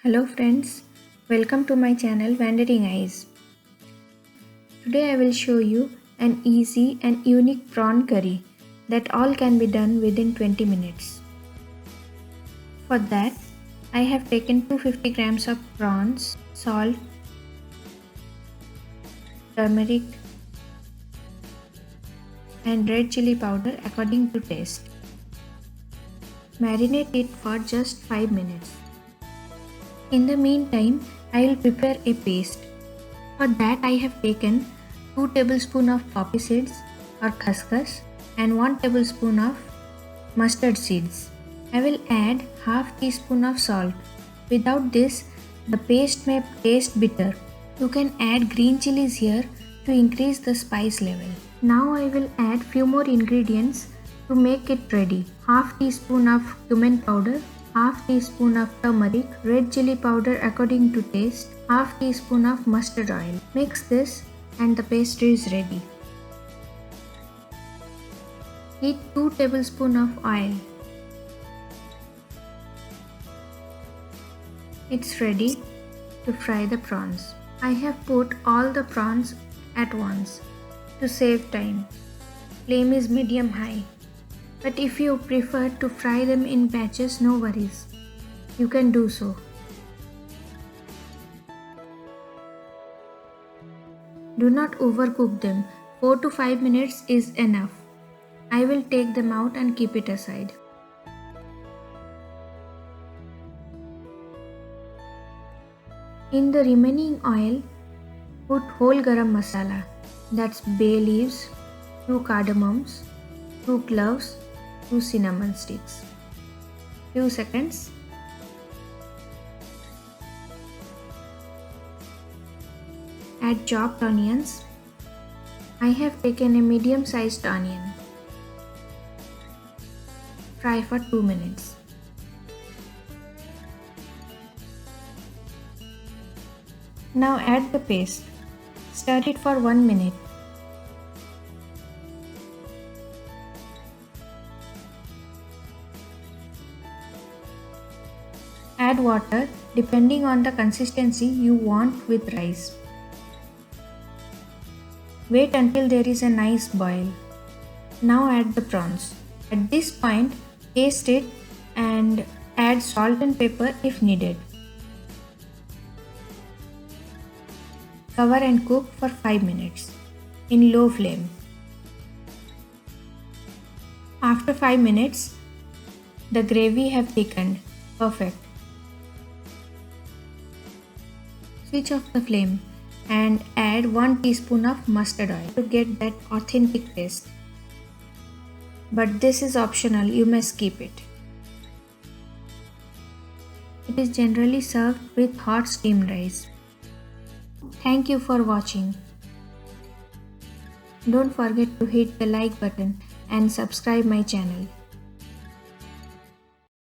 Hello friends, welcome to my channel Wandering Eyes. Today I will show you an easy and unique prawn curry that all can be done within 20 minutes. For that, I have taken 250 grams of prawns, salt, turmeric and red chili powder according to taste. Marinate it for just 5 minutes. In the meantime, I will prepare a paste. For that I have taken 2 tablespoons of poppy seeds or khaskhas and 1 tablespoon of mustard seeds. I will add half teaspoon of salt. Without this, the paste may taste bitter. You can add green chilies here to increase the spice level. Now I will add few more ingredients to make it ready. Half teaspoon of cumin powder, half teaspoon of turmeric, red chili powder according to taste, half teaspoon of mustard oil. Mix this and the paste is ready. Heat 2 tablespoons of oil. It's ready to fry the prawns. I have put all the prawns at once to save time. Flame is medium high. But if you prefer to fry them in batches, no worries. You can do so. Do not overcook them. 4 to 5 minutes is enough. I will take them out and keep it aside. In the remaining oil, put whole garam masala. That's bay leaves, 2 cardamoms, 2 cloves, 2 cinnamon sticks. Few seconds. Add chopped onions. I have taken a medium-sized onion. Fry for 2 minutes. Now add the paste. Stir it for 1 minute. Add water depending on the consistency you want with rice. Wait until there is a nice boil. Now add the prawns. At this point, taste it and add salt and pepper if needed. Cover and cook for 5 minutes in low flame. After 5 minutes, the gravy have thickened. Perfect. Switch off the flame and add 1 teaspoon of mustard oil to get that authentic taste. But this is optional, you may skip it. It is generally served with hot steamed rice. Thank you for watching. Don't forget to hit the like button and subscribe my channel.